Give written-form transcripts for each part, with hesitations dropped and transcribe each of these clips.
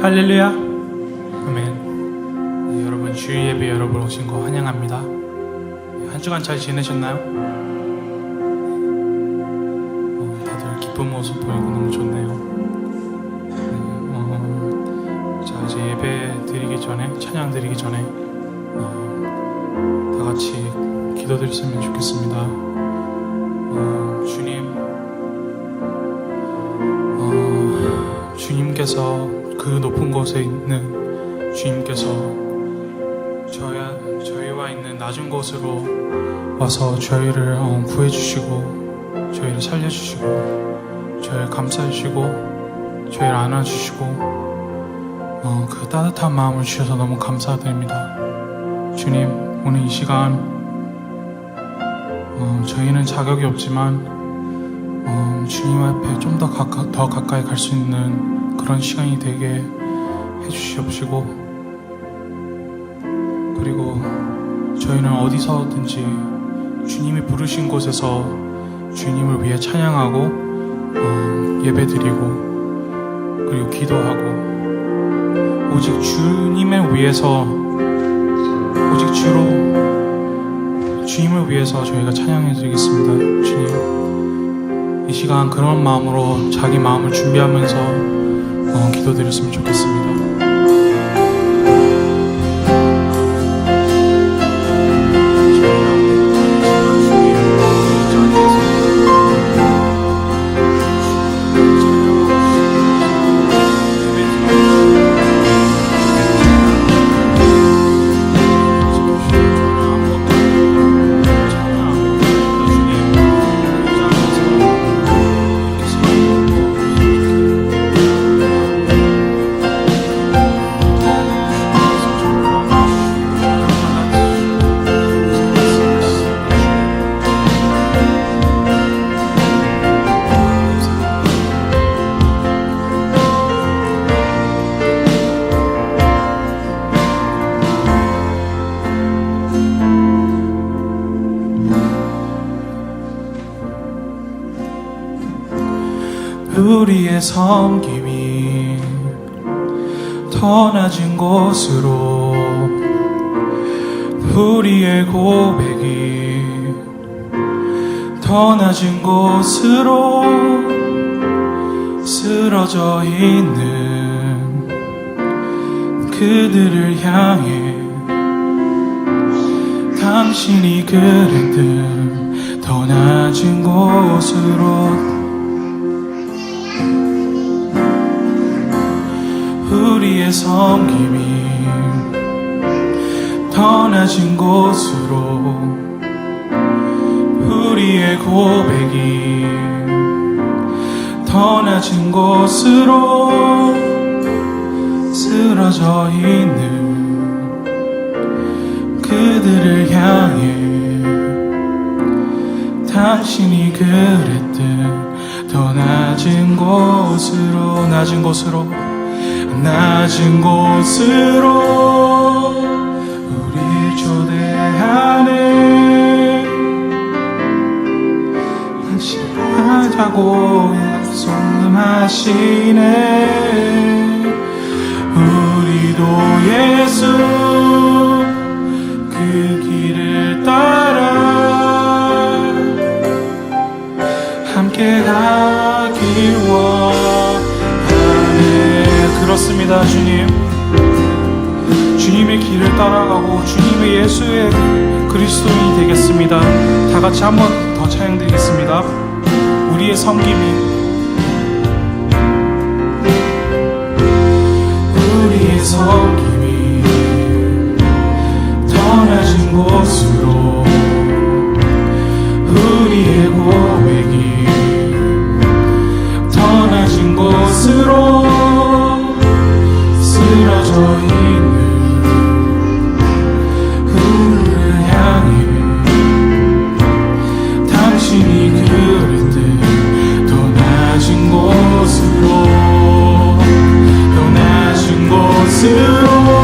할렐루야. 아멘. 네, 여러분 주일 예배 여러분 오신 거 환영합니다. 네, 한 주간 잘 지내셨나요? 다들 기쁜 모습 보이고 너무 좋네요. 자, 이제 예배 드리기 전에, 찬양 드리기 전에 다 같이 기도드렸으면 좋겠습니다. 주님께서 그 높은 곳에 있는 주님께서 저희와 있는 낮은 곳으로 와서 저희를 구해주시고 저희를 살려주시고 저희를 감싸주시고 저희를 안아주시고 그 따뜻한 마음을 주셔서 너무 감사드립니다. 주님, 오늘 이 시간 저희는 자격이 없지만 주님 앞에 좀 더 가까이 갈 수 있는 그런 시간이 되게 해주시옵시고, 그리고 저희는 어디서든지 주님이 부르신 곳에서 주님을 위해 찬양하고 예배드리고 그리고 기도하고 오직 주님을 위해서, 오직 주님을 위해서 저희가 찬양해 드리겠습니다. 주님, 이 시간 그런 마음으로 자기 마음을 준비하면서 기도드렸으면 좋겠습니다. 우리의 섬김이 더 낮은 곳으로, 우리의 고백이 더 낮은 곳으로 쓰러져 있는 그들을 향해 당신이 그랬듯 더 낮은 곳으로 우리의 섬김이 더 낮은 곳으로, 우리의 고백이 더 낮은 곳으로 쓰러져 있는 그들을 향해 당신이 그랬듯 더 낮은 곳으로, 낮은 곳으로 우리 초대하네. 안심하자고 약속하시네. 우리도 예수 그 길을 따라 함께 가길 그렇습니다. 주님의 길을 따라가고 주님의 예수의 그리스도인이 되겠습니다. 다 같이 한 번 더 찬양드리겠습니다. 우리의 섬김이 더 낮은 곳으로, 우리의 고백이 더 낮은 곳으로 쓰러져 있는 그를 향해 당신이 그랬듯 더 낮은 곳으로, 더 낮은 곳으로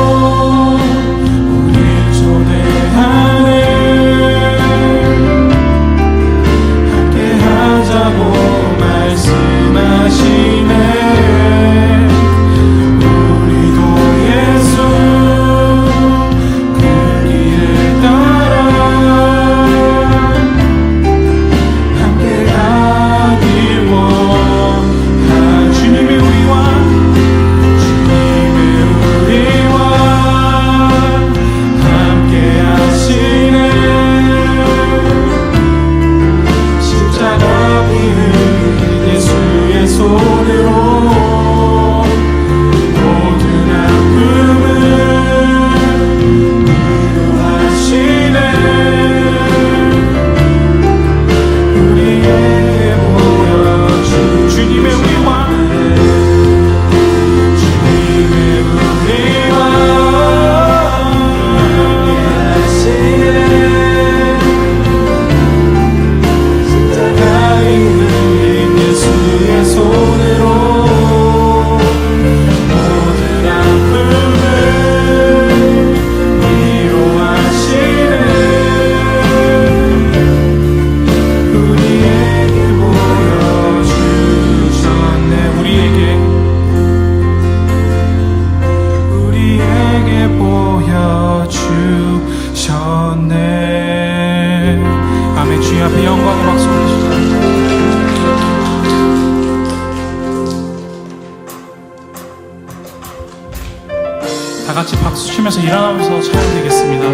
찬양드리겠습니다.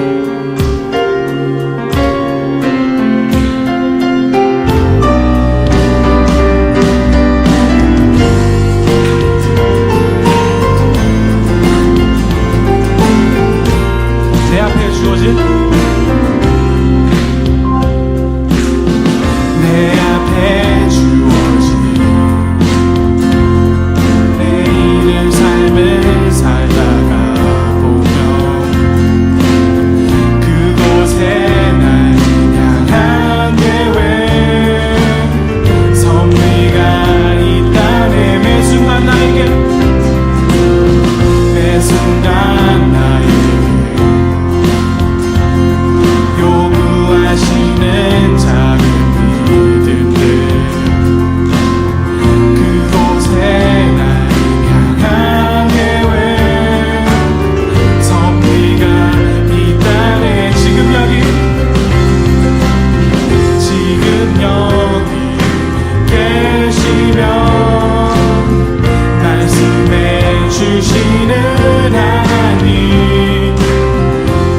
내 앞에 주어진 내일의 삶을 살다가 보면 그곳에 날 향한 계획 섭리가 있다네. 매 순간 나에게 요구하시는 작은 믿음들 그곳에 날 향한 계획 섭리가 있다네. 지금 여기 계시면 말씀해 주시는 하나님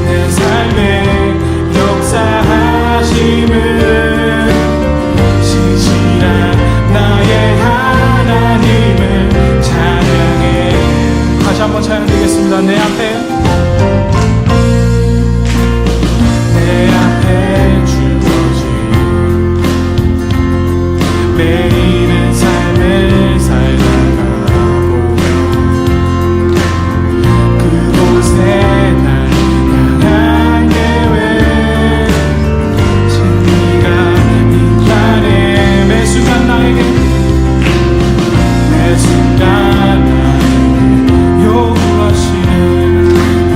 내 삶에 역사하심을 신실한 나의 하나님을 찬양해. 다시 한번 찬양드리겠습니다. 내 앞에 주어진 매일의 삶을 살다가 보면 그곳에 날 향한 계획 진리가 있다네. 매 순간 나에게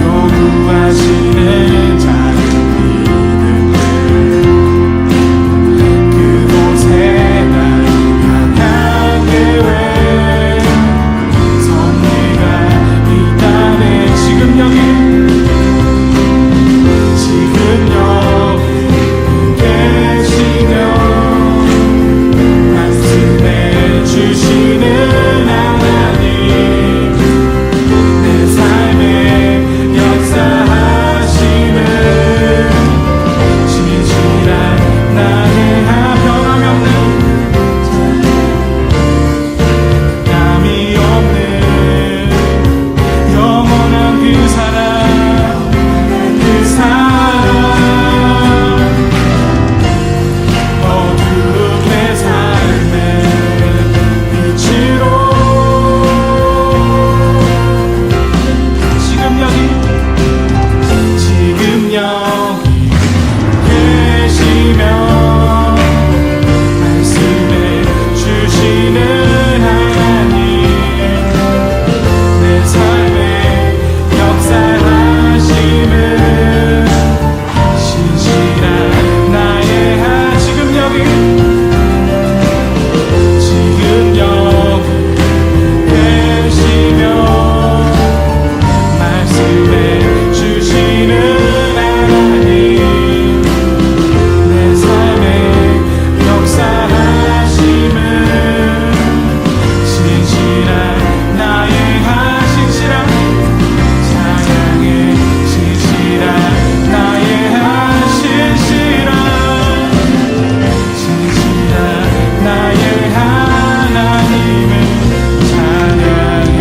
요구하시는 작은 믿음들 그곳에 날 향한 계획 섭리가 있다네. 지금 여기 계시며 말씀해 주시는 하나님 내 삶에 역사하심을 진실한 나의 변함이 없는 남이 없는 영원한 그 사랑 어두운 내 삶의 빛으로 지금 여기 계시며 말씀해 주시는 하나님 내 삶에 역사하심을 신실한 나의 지금 여기 계시며 말씀해 주시는 하나님 내 삶에 역사하심을 신실한 나의 신실한 찬양해. 신실한 나의 신실한 나의 하나님을 찬양해.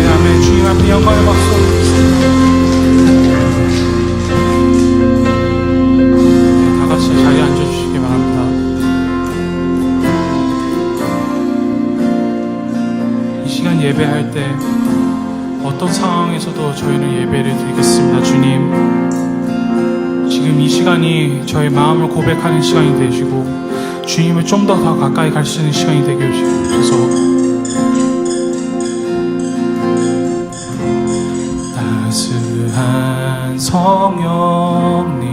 아멘. 주님 앞에 영광의 박수 다 같이 자리에 앉아주시기 바랍니다. 이 시간 예배할 때 어떤 상황에서도 저희는 예배를 드리겠습니다. 주님, 지금 이 시간이 저희 마음을 고백하는 시간이 되시고 주님을 좀 더 가까이 갈 수 있는 시간이 되게 해주셔서 따스한 성령님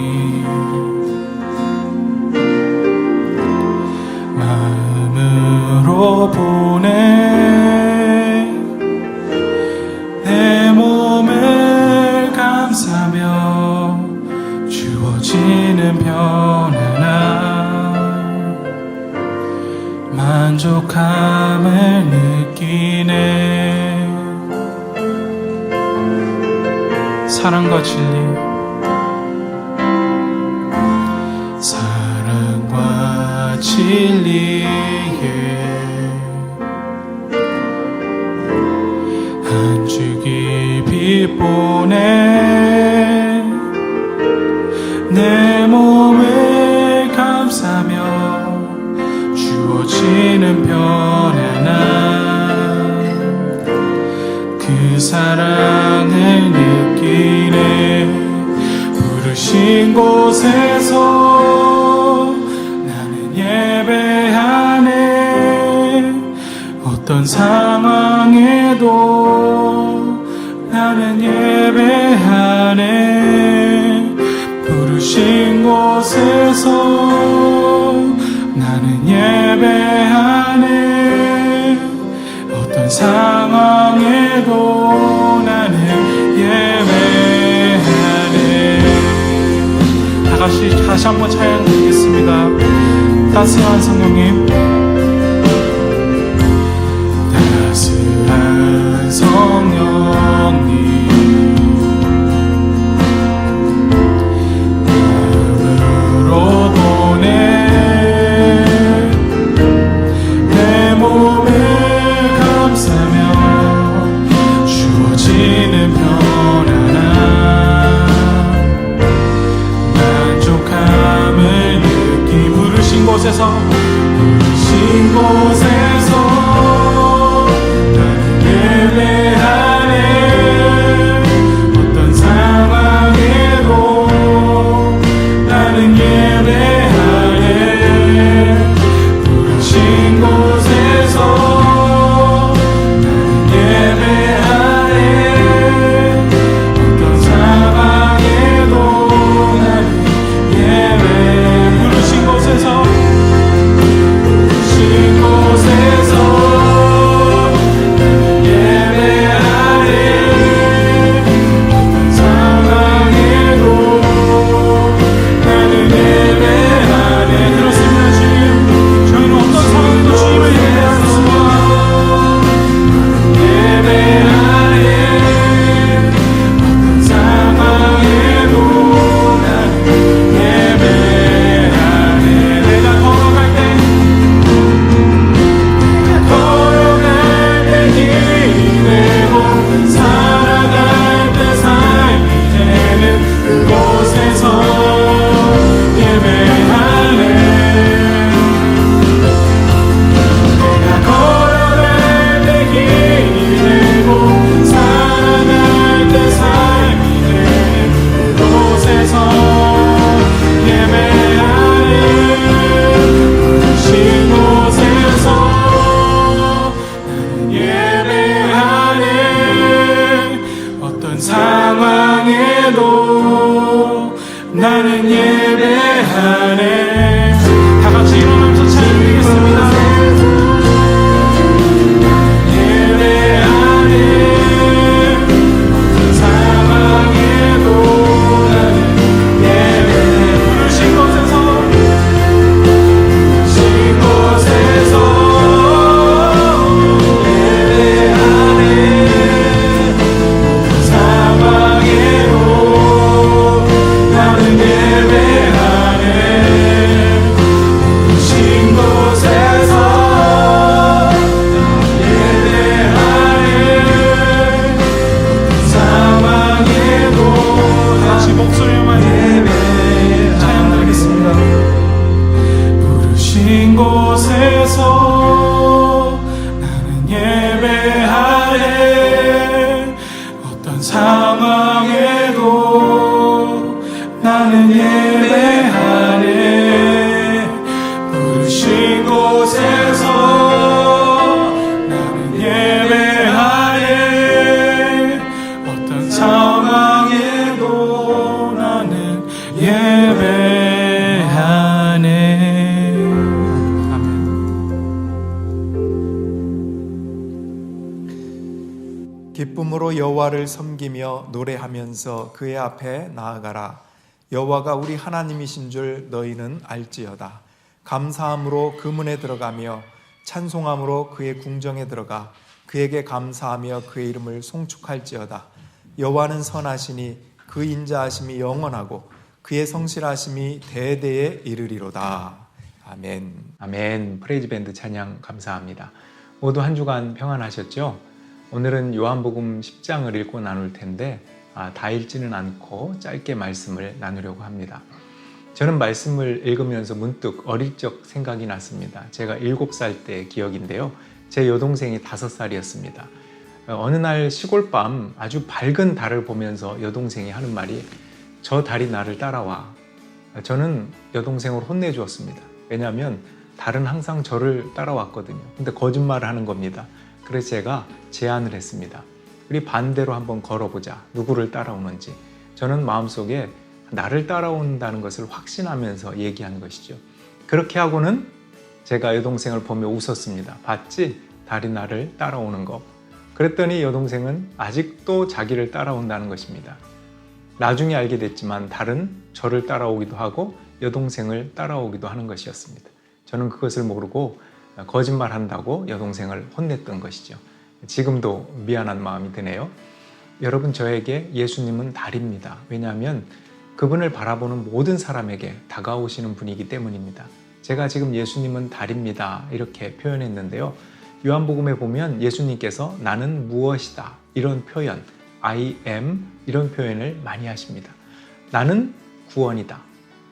마음으로 보내 내 몸을 감싸며 주어지는 편안함 만족함을 느끼네. 사랑과 진리, 사랑과 진리에 한 줄기 빛 보내 내 몸을 감싸며 주어지는 편안함, 그 사랑을 느끼네. 부르신 곳에서 나는 예배하네. 어떤 상황에도 나는 예배하네. 부르신 곳에서 나는 예배하네. 어떤 상황에도 나는 예배하네. 다시 한번 찬양 드리겠습니다. 따스한 성령님, 따스한 성령님, 마음으로 보내 내 몸을 감싸며 주어지는 편안함, 만족함을 느끼. 부르신 곳에서 나는 예배하네. 어떤 상황에도 나는 예배하네. 부르신 곳에서 나는 예배하네. 어떤 상황에도 나는 예배. 부르신 곳에서 나는 예배하네. 다 같이 일어나면서 찬양드리겠습니다. 예배하네. 어떤 상황에도 나는 예배. 부르신 곳에서 예배하네. 어떤 상황에도 나는 예배하네. 부르신 곳에서 예배하네. 상황에도 다시 목소리만 예배 찬양드리겠습니다. 부르신 곳에서 나는 예배하네. 어떤 상황에도 나는 예배하네. 부르신 곳에서 나는 예배하네. 어떤 상황에도 나는 예배하네. 아멘. 기쁨으로 여호와를 섬기며 노래하면서 그의 앞에 나아가라. 여호와가 우리 하나님이신 줄 너희는 알지어다. 감사함으로 그 문에 들어가며 찬송함으로 그의 궁정에 들어가 그에게 감사하며 그의 이름을 송축할지어다. 여호와는 선하시니 그 인자하심이 영원하고 그의 성실하심이 대대에 이르리로다. 아멘. 아멘. 프레이즈 밴드 찬양 감사합니다. 모두 한 주간 평안하셨죠? 오늘은 요한복음 10장을 읽고 나눌 텐데 다 읽지는 않고 짧게 말씀을 나누려고 합니다. 저는 말씀을 읽으면서 문득 어릴 적 생각이 났습니다. 제가 7살 때 기억인데요. 제 여동생이 5살이었습니다. 어느 날 시골밤 아주 밝은 달을 보면서 여동생이 하는 말이 저 달이 나를 따라와. 저는 여동생을 혼내주었습니다. 왜냐하면 달은 항상 저를 따라왔거든요. 근데 거짓말을 하는 겁니다. 그래서 제가 제안을 했습니다. 우리 반대로 한번 걸어보자. 누구를 따라오는지. 저는 마음속에 나를 따라온다는 것을 확신하면서 얘기한 것이죠. 그렇게 하고는 제가 여동생을 보며 웃었습니다. 봤지? 달이 나를 따라오는 거. 그랬더니 여동생은 아직도 자기를 따라온다는 것입니다. 나중에 알게 됐지만 달은 저를 따라오기도 하고 여동생을 따라오기도 하는 것이었습니다. 저는 그것을 모르고 거짓말한다고 여동생을 혼냈던 것이죠. 지금도 미안한 마음이 드네요. 여러분, 저에게 예수님은 달입니다. 왜냐하면 그분을 바라보는 모든 사람에게 다가오시는 분이기 때문입니다. 제가 지금 예수님은 달입니다 이렇게 표현했는데요. 요한복음에 보면 예수님께서 나는 무엇이다 이런 표현, I am 이런 표현을 많이 하십니다. 나는 구원이다,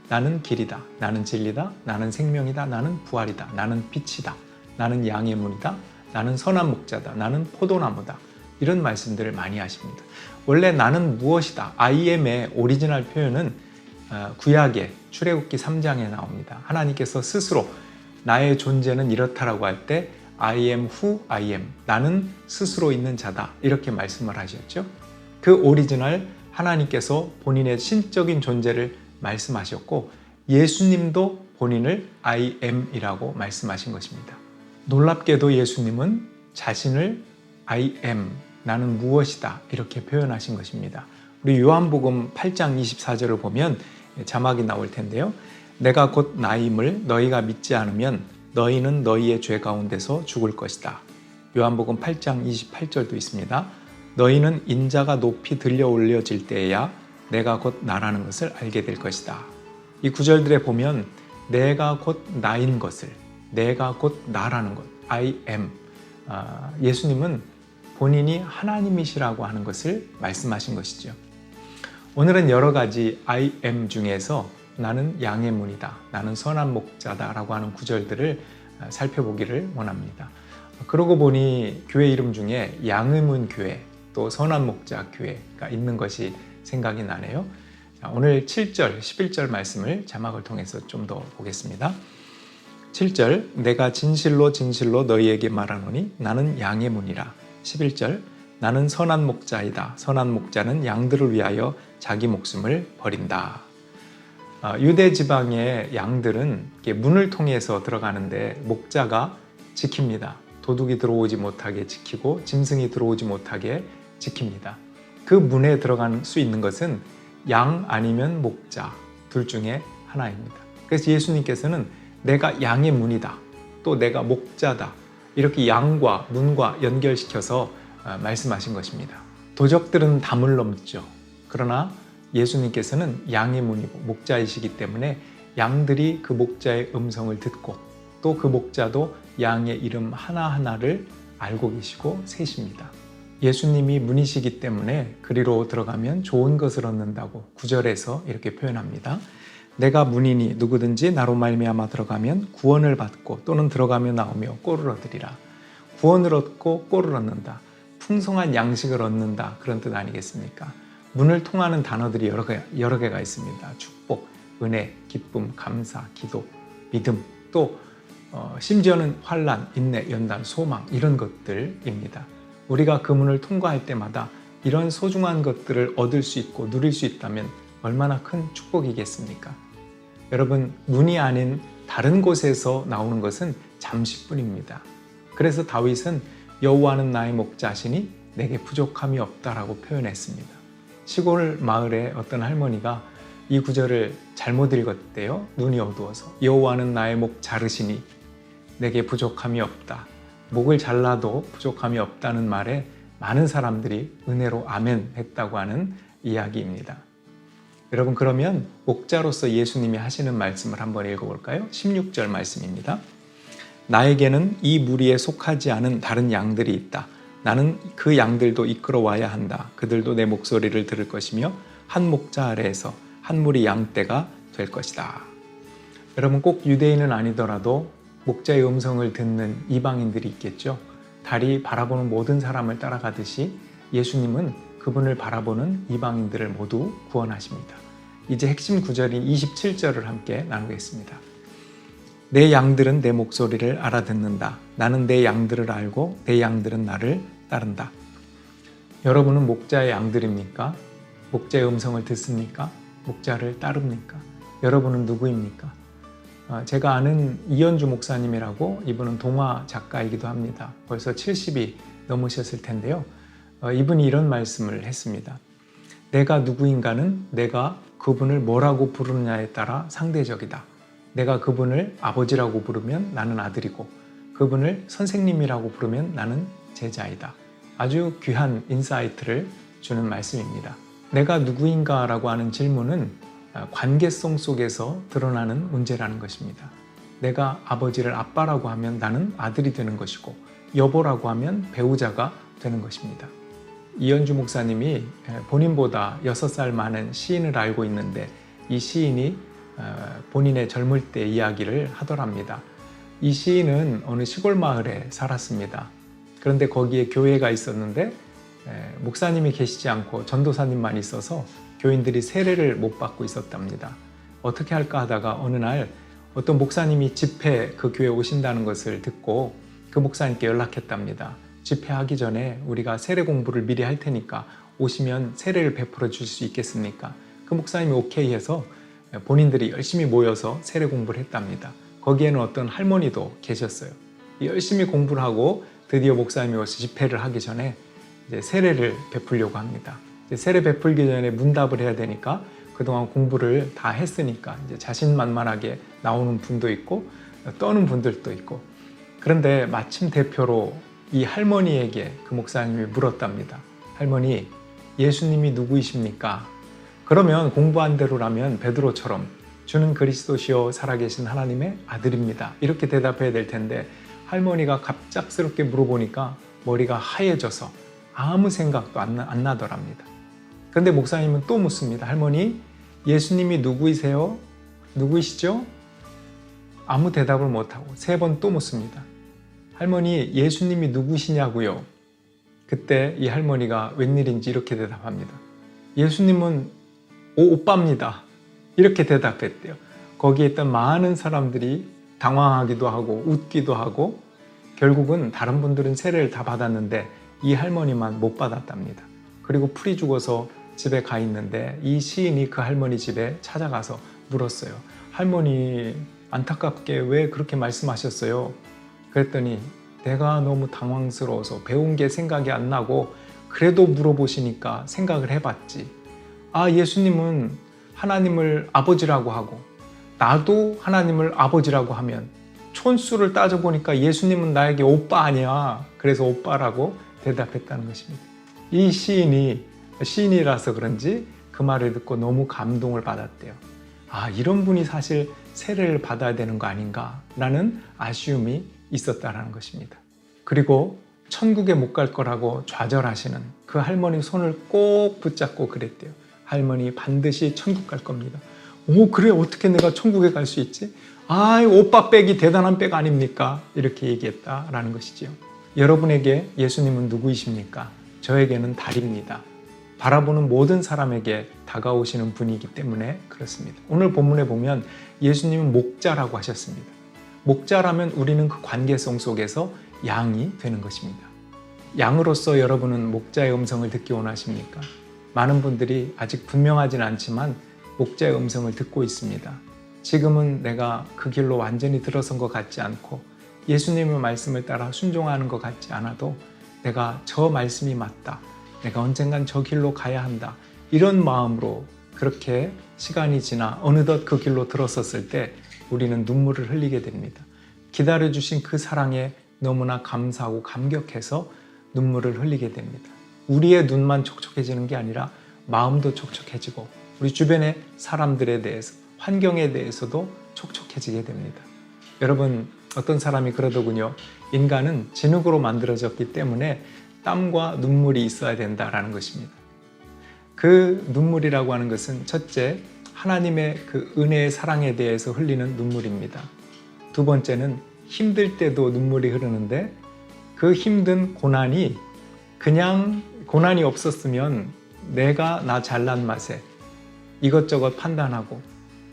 나는 길이다, 나는 진리다, 나는 생명이다, 나는 부활이다, 나는 빛이다, 나는 양의 문이다, 나는 선한 목자다, 나는 포도나무다, 이런 말씀들을 많이 하십니다. 원래 나는 무엇이다, I am의 오리지널 표현은 구약의 출애굽기 3장에 나옵니다. 하나님께서 스스로 나의 존재는 이렇다라고 할 때 I am who I am, 나는 스스로 있는 자다 이렇게 말씀을 하셨죠. 그 오리지널 하나님께서 본인의 신적인 존재를 말씀하셨고 예수님도 본인을 I am 이라고 말씀하신 것입니다. 놀랍게도 예수님은 자신을 I am, 나는 무엇이다 이렇게 표현하신 것입니다. 우리 요한복음 8장 24절을 보면 자막이 나올 텐데요. 내가 곧 나임을 너희가 믿지 않으면 너희는 너희의 죄 가운데서 죽을 것이다. 요한복음 8장 28절도 있습니다. 너희는 인자가 높이 들려 올려질 때에야 내가 곧 나라는 것을 알게 될 것이다. 이 구절들에 보면 내가 곧 나인 것을, 내가 곧 나라는 것, I am. 예수님은 본인이 하나님이시라고 하는 것을 말씀하신 것이죠. 오늘은 여러 가지 I am 중에서 나는 양의 문이다, 나는 선한 목자다 라고 하는 구절들을 살펴보기를 원합니다. 그러고 보니 교회 이름 중에 양의 문 교회, 또 선한 목자 교회가 있는 것이 생각이 나네요. 오늘 7절, 11절 말씀을 자막을 통해서 좀 더 보겠습니다. 7절, 내가 진실로 진실로 너희에게 말하노니 나는 양의 문이라. 11절, 나는 선한 목자이다. 선한 목자는 양들을 위하여 자기 목숨을 버린다. 유대 지방의 양들은 문을 통해서 들어가는데 목자가 지킵니다. 도둑이 들어오지 못하게 지키고 짐승이 들어오지 못하게 지킵니다. 그 문에 들어갈 수 있는 것은 양 아니면 목자 둘 중에 하나입니다. 그래서 예수님께서는 내가 양의 문이다, 또 내가 목자다, 이렇게 양과 문과 연결시켜서 말씀하신 것입니다. 도적들은 담을 넘죠. 그러나 예수님께서는 양의 문이고 목자이시기 때문에 양들이 그 목자의 음성을 듣고 또 그 목자도 양의 이름 하나하나를 알고 계시고 세십니다. 예수님이 문이시기 때문에 그리로 들어가면 좋은 것을 얻는다고 9절에서 이렇게 표현합니다. 내가 문이니 누구든지 나로 말미암아 들어가면 구원을 받고 또는 들어가며 나오며 꼴을 얻으리라. 구원을 얻고 꼴을 얻는다, 풍성한 양식을 얻는다, 그런 뜻 아니겠습니까? 문을 통하는 단어들이 여러 개가 있습니다. 축복, 은혜, 기쁨, 감사, 기도, 믿음, 또 심지어는 환난, 인내, 연단, 소망, 이런 것들입니다. 우리가 그 문을 통과할 때마다 이런 소중한 것들을 얻을 수 있고 누릴 수 있다면 얼마나 큰 축복이겠습니까? 여러분, 문이 아닌 다른 곳에서 나오는 것은 잠시뿐입니다. 그래서 다윗은 여호와는 나의 목자시니 내게 부족함이 없다라고 표현했습니다. 시골 마을에 어떤 할머니가 이 구절을 잘못 읽었대요. 눈이 어두워서. 여호와는 나의 목 자르시니 내게 부족함이 없다. 목을 잘라도 부족함이 없다는 말에 많은 사람들이 은혜로 아멘 했다고 하는 이야기입니다. 여러분, 그러면 목자로서 예수님이 하시는 말씀을 한번 읽어볼까요? 16절 말씀입니다. 나에게는 이 무리에 속하지 않은 다른 양들이 있다. 나는 그 양들도 이끌어와야 한다. 그들도 내 목소리를 들을 것이며 한 목자 아래에서 한 무리 양떼가 될 것이다. 여러분, 꼭 유대인은 아니더라도 목자의 음성을 듣는 이방인들이 있겠죠. 달이 바라보는 모든 사람을 따라가듯이 예수님은 그분을 바라보는 이방인들을 모두 구원하십니다. 이제 핵심 구절인 27절을 함께 나누겠습니다. 내 양들은 내 목소리를 알아듣는다. 나는 내 양들을 알고 내 양들은 나를 따른다. 여러분은 목자의 양들입니까? 목자의 음성을 듣습니까? 목자를 따릅니까? 여러분은 누구입니까? 제가 아는 이현주 목사님이라고, 이분은 동화 작가이기도 합니다. 벌써 70이 넘으셨을 텐데요. 이분이 이런 말씀을 했습니다. 내가 누구인가는 내가 그분을 뭐라고 부르느냐에 따라 상대적이다. 내가 그분을 아버지라고 부르면 나는 아들이고, 그분을 선생님이라고 부르면 나는 제자이다. 아주 귀한 인사이트를 주는 말씀입니다. 내가 누구인가라고 하는 질문은 관계성 속에서 드러나는 문제라는 것입니다. 내가 아버지를 아빠라고 하면 나는 아들이 되는 것이고, 여보라고 하면 배우자가 되는 것입니다. 이현주 목사님이 본인보다 6살 많은 시인을 알고 있는데, 이 시인이 본인의 젊을 때 이야기를 하더랍니다. 이 시인은 어느 시골 마을에 살았습니다. 그런데 거기에 교회가 있었는데 목사님이 계시지 않고 전도사님만 있어서 교인들이 세례를 못 받고 있었답니다. 어떻게 할까 하다가 어느 날 어떤 목사님이 집회 그 교회에 오신다는 것을 듣고 그 목사님께 연락했답니다. 집회하기 전에 우리가 세례 공부를 미리 할 테니까 오시면 세례를 베풀어 주실 수 있겠습니까? 그 목사님이 오케이 해서 본인들이 열심히 모여서 세례 공부를 했답니다. 거기에는 어떤 할머니도 계셨어요. 열심히 공부를 하고 드디어 목사님이 와서 집회를 하기 전에 이제 세례를 베풀려고 합니다. 세례 베풀기 전에 문답을 해야 되니까 그동안 공부를 다 했으니까 이제 자신만만하게 나오는 분도 있고 떠는 분들도 있고, 그런데 마침 대표로 이 할머니에게 그 목사님이 물었답니다. 할머니, 예수님이 누구이십니까? 그러면 공부한 대로라면 베드로처럼 주는 그리스도시요 살아계신 하나님의 아들입니다, 이렇게 대답해야 될 텐데, 할머니가 갑작스럽게 물어보니까 머리가 하얘져서 아무 생각도 안 나더랍니다. 그런데 목사님은 또 묻습니다. 할머니, 예수님이 누구이세요? 누구이시죠? 아무 대답을 못하고 3번 또 묻습니다. 할머니, 예수님이 누구시냐고요? 그때 이 할머니가 웬일인지 이렇게 대답합니다. 예수님은 오빠입니다, 이렇게 대답했대요. 거기에 있던 많은 사람들이 당황하기도 하고 웃기도 하고, 결국은 다른 분들은 세례를 다 받았는데 이 할머니만 못 받았답니다. 그리고 풀이 죽어서 집에 가 있는데 이 시인이 그 할머니 집에 찾아가서 물었어요. 할머니, 안타깝게 왜 그렇게 말씀하셨어요? 그랬더니 내가 너무 당황스러워서 배운 게 생각이 안 나고, 그래도 물어보시니까 생각을 해봤지. 아, 예수님은 하나님을 아버지라고 하고 나도 하나님을 아버지라고 하면 촌수를 따져보니까 예수님은 나에게 오빠 아니야. 그래서 오빠라고 대답했다는 것입니다. 이 시인이라서 그런지 그 말을 듣고 너무 감동을 받았대요. 아, 이런 분이 사실 세례를 받아야 되는 거 아닌가 라는 아쉬움이 있었다는 것입니다. 그리고 천국에 못 갈 거라고 좌절하시는 그 할머니 손을 꼭 붙잡고 그랬대요. 할머니, 반드시 천국 갈 겁니다. 오, 그래? 어떻게 내가 천국에 갈 수 있지? 아, 오빠 백이 대단한 백 아닙니까? 이렇게 얘기했다라는 것이지요. 여러분에게 예수님은 누구이십니까? 저에게는 달입니다. 바라보는 모든 사람에게 다가오시는 분이기 때문에 그렇습니다. 오늘 본문에 보면 예수님은 목자라고 하셨습니다. 목자라면 우리는 그 관계성 속에서 양이 되는 것입니다. 양으로서 여러분은 목자의 음성을 듣기 원하십니까? 많은 분들이 아직 분명하진 않지만 목자의 음성을 듣고 있습니다. 지금은 내가 그 길로 완전히 들어선 것 같지 않고 예수님의 말씀을 따라 순종하는 것 같지 않아도 내가 저 말씀이 맞다, 내가 언젠간 저 길로 가야 한다, 이런 마음으로 그렇게 시간이 지나 어느덧 그 길로 들어섰을 때 우리는 눈물을 흘리게 됩니다. 기다려주신 그 사랑에 너무나 감사하고 감격해서 눈물을 흘리게 됩니다. 우리의 눈만 촉촉해지는 게 아니라 마음도 촉촉해지고 우리 주변의 사람들에 대해서, 환경에 대해서도 촉촉해지게 됩니다. 여러분, 어떤 사람이 그러더군요. 인간은 진흙으로 만들어졌기 때문에 땀과 눈물이 있어야 된다라는 것입니다. 그 눈물이라고 하는 것은 첫째, 하나님의 그 은혜의 사랑에 대해서 흘리는 눈물입니다. 두 번째는 힘들 때도 눈물이 흐르는데 그 힘든 고난이 그냥 고난이 없었으면 내가 나 잘난 맛에 이것저것 판단하고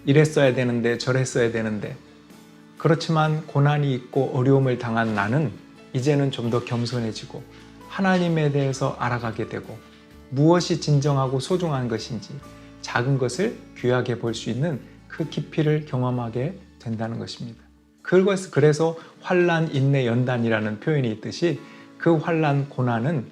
이랬어야 되는데 저랬어야 되는데, 그렇지만 고난이 있고 어려움을 당한 나는 이제는 좀 더 겸손해지고 하나님에 대해서 알아가게 되고 무엇이 진정하고 소중한 것인지 작은 것을 귀하게 볼 수 있는 그 깊이를 경험하게 된다는 것입니다. 그래서 환난, 인내, 연단이라는 표현이 있듯이 그 환난, 고난은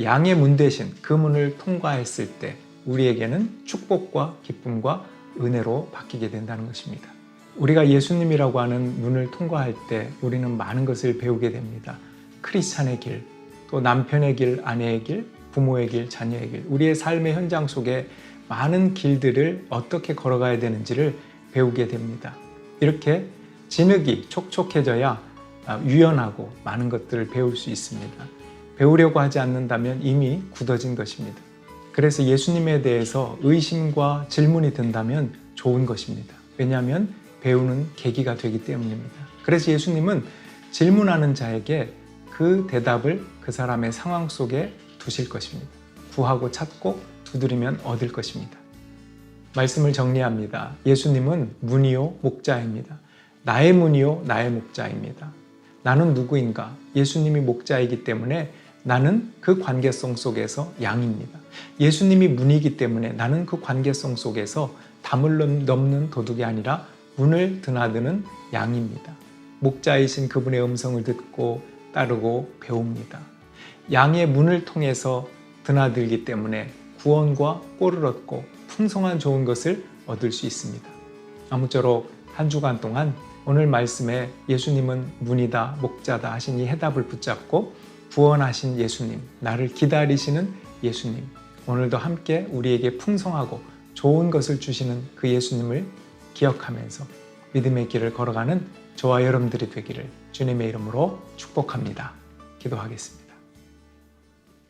양의 문 대신 그 문을 통과했을 때 우리에게는 축복과 기쁨과 은혜로 바뀌게 된다는 것입니다. 우리가 예수님이라고 하는 문을 통과할 때 우리는 많은 것을 배우게 됩니다. 크리스찬의 길, 또 남편의 길, 아내의 길, 부모의 길, 자녀의 길, 우리의 삶의 현장 속에 많은 길들을 어떻게 걸어가야 되는지를 배우게 됩니다. 이렇게 진흙이 촉촉해져야 유연하고 많은 것들을 배울 수 있습니다. 배우려고 하지 않는다면 이미 굳어진 것입니다. 그래서 예수님에 대해서 의심과 질문이 든다면 좋은 것입니다. 왜냐하면 배우는 계기가 되기 때문입니다. 그래서 예수님은 질문하는 자에게 그 대답을 그 사람의 상황 속에 두실 것입니다. 구하고 찾고 두드리면 얻을 것입니다. 말씀을 정리합니다. 예수님은 문이요 목자입니다. 나의 문이요 나의 목자입니다. 나는 누구인가? 예수님이 목자이기 때문에 나는 그 관계성 속에서 양입니다. 예수님이 문이기 때문에 나는 그 관계성 속에서 담을 넘는 도둑이 아니라 문을 드나드는 양입니다. 목자이신 그분의 음성을 듣고 따르고 배웁니다. 양의 문을 통해서 드나들기 때문에 구원과 꼴을 얻고 풍성한 좋은 것을 얻을 수 있습니다. 아무쪼록 한 주간 동안 오늘 말씀에 예수님은 문이다, 목자다 하신 이 해답을 붙잡고 구원하신 예수님, 나를 기다리시는 예수님, 오늘도 함께 우리에게 풍성하고 좋은 것을 주시는 그 예수님을 기억하면서 믿음의 길을 걸어가는 저와 여러분들이 되기를 주님의 이름으로 축복합니다. 기도하겠습니다.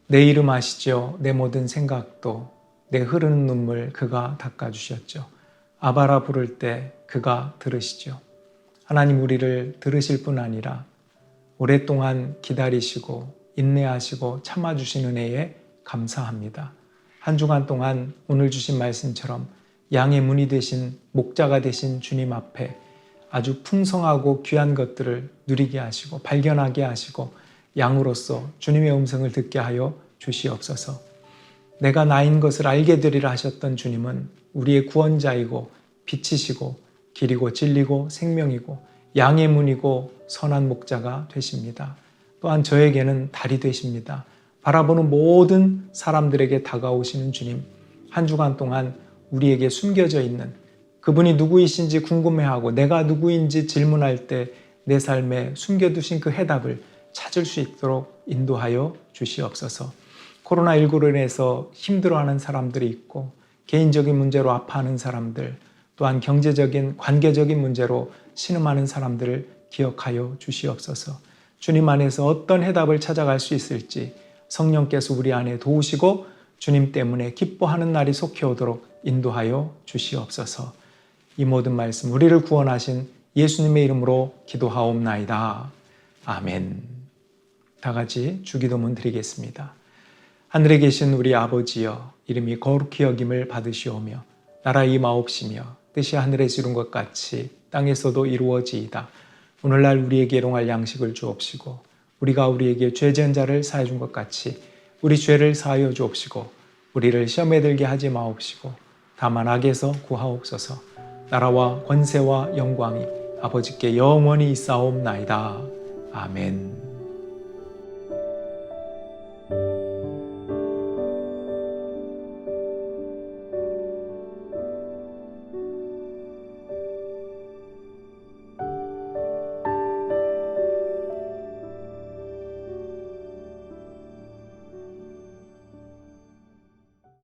내 이름 아시죠? 내 모든 생각도 내 흐르는 눈물 그가 닦아주셨죠. 아바라 부를 때 그가 들으시죠. 하나님, 우리를 들으실 뿐 아니라 오랫동안 기다리시고 인내하시고 참아주신 은혜에 감사합니다. 한 주간 동안 오늘 주신 말씀처럼 양의 문이 되신 목자가 되신 주님 앞에 아주 풍성하고 귀한 것들을 누리게 하시고 발견하게 하시고 양으로서 주님의 음성을 듣게 하여 주시옵소서. 내가 나인 것을 알게 되리라 하셨던 주님은 우리의 구원자이고 빛이시고 길이고 진리고 생명이고 양의 문이고 선한 목자가 되십니다. 또한 저에게는 달이 되십니다. 바라보는 모든 사람들에게 다가오시는 주님, 한 주간 동안 우리에게 숨겨져 있는 그분이 누구이신지 궁금해하고 내가 누구인지 질문할 때 내 삶에 숨겨두신 그 해답을 찾을 수 있도록 인도하여 주시옵소서. 코로나19로 인해서 힘들어하는 사람들이 있고 개인적인 문제로 아파하는 사람들, 또한 경제적인 관계적인 문제로 신음하는 사람들을 기억하여 주시옵소서. 주님 안에서 어떤 해답을 찾아갈 수 있을지 성령께서 우리 안에 도우시고 주님 때문에 기뻐하는 날이 속히 오도록 인도하여 주시옵소서. 이 모든 말씀 우리를 구원하신 예수님의 이름으로 기도하옵나이다. 아멘. 다 같이 주기도문 드리겠습니다. 하늘에 계신 우리 아버지여, 이름이 거룩히 여김을 받으시오며 나라 임하옵시며 뜻이 하늘에서 이룬 것 같이 땅에서도 이루어지이다. 오늘날 우리에게 일용할 양식을 주옵시고 우리가 우리에게 죄 지은 자를 사해 준 것 같이 우리 죄를 사하여 주옵시고 우리를 시험에 들게 하지 마옵시고 다만 악에서 구하옵소서. 나라와 권세와 영광이 아버지께 영원히 있사옵나이다. 아멘.